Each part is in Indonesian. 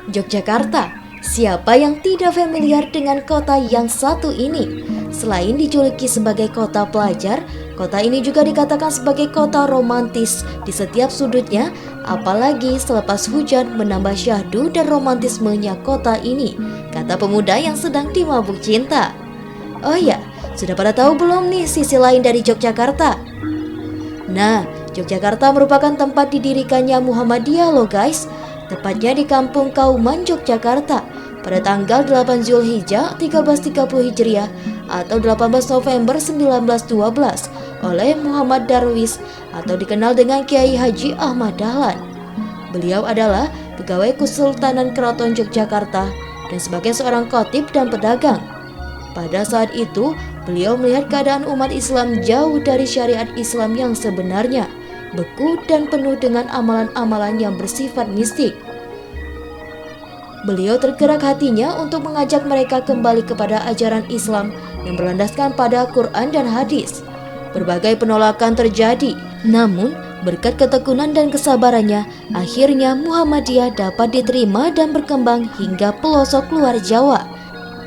Yogyakarta, siapa yang tidak familiar dengan kota yang satu ini? Selain dijuluki sebagai kota pelajar, kota ini juga dikatakan sebagai kota romantis di setiap sudutnya, apalagi selepas hujan menambah syahdu dan romantismenya kota ini, kata pemuda yang sedang dimabuk cinta. Oh ya, sudah pada tahu belum nih sisi lain dari Yogyakarta? Nah, Yogyakarta merupakan tempat didirikannya Muhammadiyah loh guys, tepatnya di Kampung Kauman, Yogyakarta, pada tanggal 8 Zulhijjah 1330 Hijriah atau 18 November 1912 oleh Muhammad Darwis atau dikenal dengan Kiai Haji Ahmad Dahlan. Beliau adalah pegawai Kesultanan Keraton Yogyakarta dan sebagai seorang khatib dan pedagang. Pada saat itu, beliau melihat keadaan umat Islam jauh dari syariat Islam yang sebenarnya, beku dan penuh dengan amalan-amalan yang bersifat mistik. Beliau tergerak hatinya untuk mengajak mereka kembali kepada ajaran Islam yang berlandaskan pada Quran dan hadis. Berbagai penolakan terjadi, namun berkat ketekunan dan kesabarannya, akhirnya Muhammadiyah dapat diterima dan berkembang hingga pelosok luar Jawa.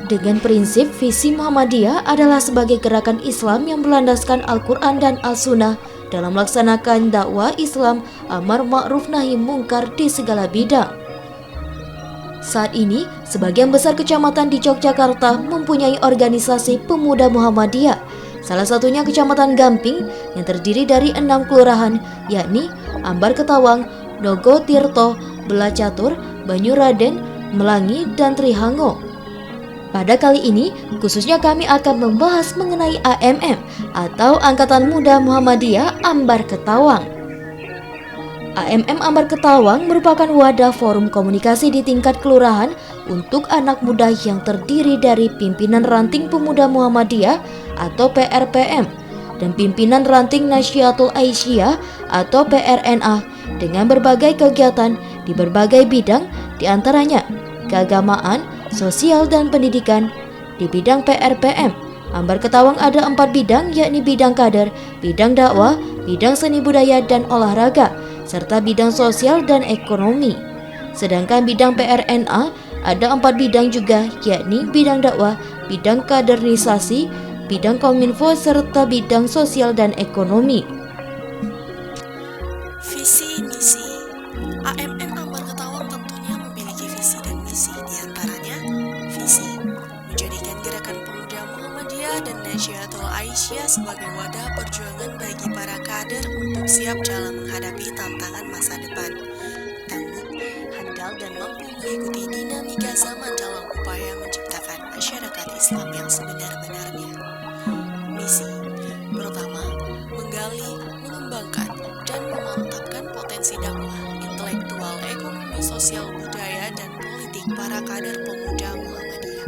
Dengan prinsip visi Muhammadiyah adalah sebagai gerakan Islam yang berlandaskan Al-Quran dan As-Sunnah dalam melaksanakan dakwah Islam amar ma'ruf nahi mungkar di segala bidang. Saat ini, sebagian besar kecamatan di Yogyakarta mempunyai organisasi pemuda Muhammadiyah. Salah satunya Kecamatan Gamping yang terdiri dari 6 kelurahan, yakni Ambar Ketawang, Nogo Tirto, Belacatur, Banyuraden, Melangi, dan Trihango. Pada kali ini, khususnya kami akan membahas mengenai AMM atau Angkatan Muda Muhammadiyah Ambar Ketawang. AMM Ambar Ketawang merupakan wadah forum komunikasi di tingkat kelurahan untuk anak muda yang terdiri dari pimpinan ranting pemuda Muhammadiyah atau PRPM dan pimpinan ranting Nasyiatul Aisyah atau PRNA dengan berbagai kegiatan di berbagai bidang, diantaranya keagamaan, sosial dan pendidikan. Di bidang PRPM, Ambar Ketawang ada 4 bidang, yakni bidang kader, bidang dakwah, bidang seni budaya dan olahraga, serta bidang sosial dan ekonomi. Sedangkan bidang PRNA ada 4 bidang juga, yakni bidang dakwah, bidang kaderisasi, bidang kominfo, serta bidang sosial dan ekonomi. Visi misi AMM Ambar Ketawang tentunya memiliki visi dan misi, diantaranya visi menjadikan gerakan pemuda Muhammadiyah dan Nasyiatul Aisyah sebagai wadah perjuangan bagi para kader untuk siap dalam menghadapi tantangan masa depan, tangguh, handal dan mampu mengikuti dinamika zaman dalam upaya menciptakan masyarakat Islam yang sebenar-benarnya. Misi pertama, menggali, mengembangkan, dan memantapkan potensi dakwah, intelektual, ekonomi, sosial, budaya, dan politik para kader pemuda Muhammadiyah.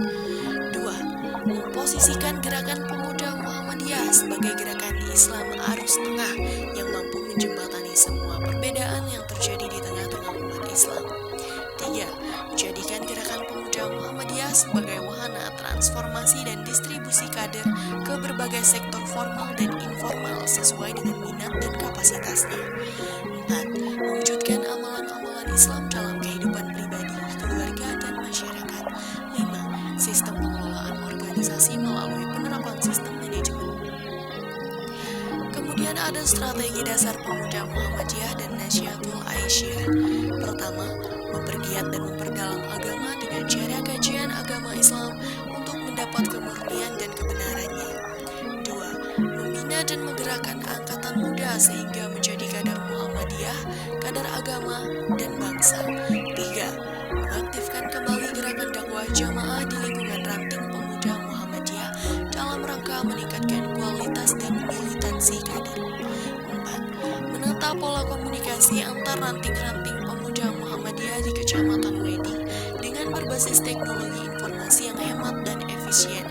2. Memposisikan gerakan pemuda Muhammadiyah sebagai gerakan Islam arus tengah yang mampu menjembatani semua perbedaan yang terjadi di tengah-tengah umat Islam. 3. Menjadikan gerakan pemuda Muhammadiyah sebagai wahana transformasi dan distribusi kader ke berbagai sektor formal dan informal sesuai dengan minat dan kapasitasnya. 4. Mewujudkan amalan-amalan Islam dalam kehidupan pribadi, keluarga, dan masyarakat. 5. Sistem pengelolaan organisasi melalui penerapan sistem manajemen. Kemudian ada strategi dasar pemuda Muhammadiyah dan Nasyiatul Aisyah. Pertama, mempergiat dan memperdalam agama dengan cara kajian agama Islam untuk mendapat kemurnian dan kebenarannya. 2. Membina dan menggerakkan angkatan muda sehingga menjadi kader Muhammadiyah, kader agama, dan bangsa. 3. Mengaktifkan kembali gerakan dakwah jamaah di lingkungan ranting pemuda Muhammadiyah dalam rangka meningkatkan kualitas dan militansi kader. 4. Menata pola komunikasi antar ranting-ranting pemuda Muhammadiyah di Kecamatan Wedi dengan berbasis teknologi informasi yang hemat dan efisien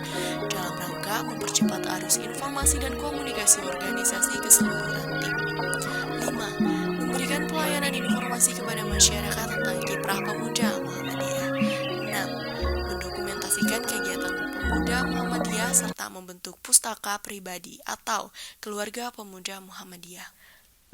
dalam rangka mempercepat arus informasi dan komunikasi organisasi ke seluruh ranting. 5. Memberikan pelayanan informasi kepada masyarakat tentang kiprah pemuda Muhammadiyah. 6. Mendokumentasikan kegiatan pemuda Muhammadiyah serta membentuk pustaka pribadi atau keluarga pemuda Muhammadiyah.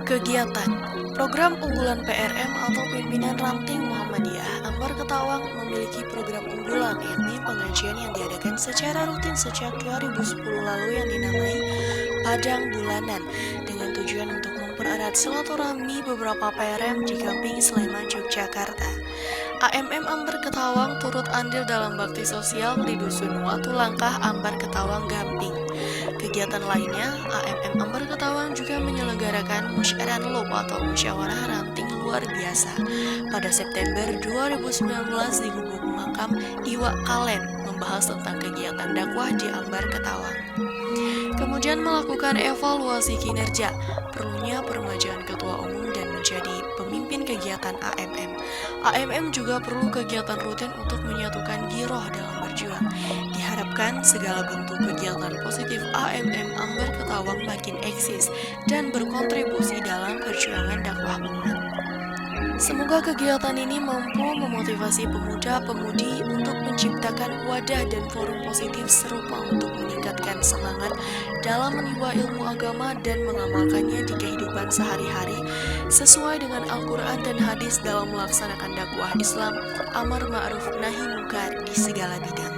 Kegiatan program unggulan PRM atau pimpinan ranting Muhammadiyah Ambar Ketawang memiliki program unggulan, yakni pengajian yang diadakan secara rutin sejak 2010 lalu yang dinamai Padang Bulanan, dengan tujuan untuk mempererat silaturahmi beberapa PRM di Gamping, Sleman, Yogyakarta. AMM Ambar Ketawang turut andil dalam bakti sosial di Dusun Watu Langkah, Ambar Ketawang, Gamping. Kegiatan lainnya, AMM Ambar Ketawang juga menyelenggarakan Musyaran Lop atau Musyawarah Ranting luar biasa pada September 2019 di Gubuk Makam Iwak Kalen, membahas tentang kegiatan dakwah di Ambar Ketawang. Kemudian melakukan evaluasi kinerja, perlunya permajaan ketua umum dan menjadi pemimpin kegiatan AMM. AMM juga perlu kegiatan rutin untuk menyatukan giroh dalam berjuang. Diharapkan segala bentuk kegiatan positif AMM Ambar Ketawang makin eksis dan berkontribusi dalam perjuangan dakwah umat. Semoga kegiatan ini mampu memotivasi pemuda-pemudi untuk menciptakan wadah dan forum positif serupa untuk meningkatkan semangat dalam menimba ilmu agama dan mengamalkannya di kehidupan sehari-hari sesuai dengan Al-Quran dan hadis dalam melaksanakan dakwah Islam, amar ma'ruf nahi munkar di segala bidang.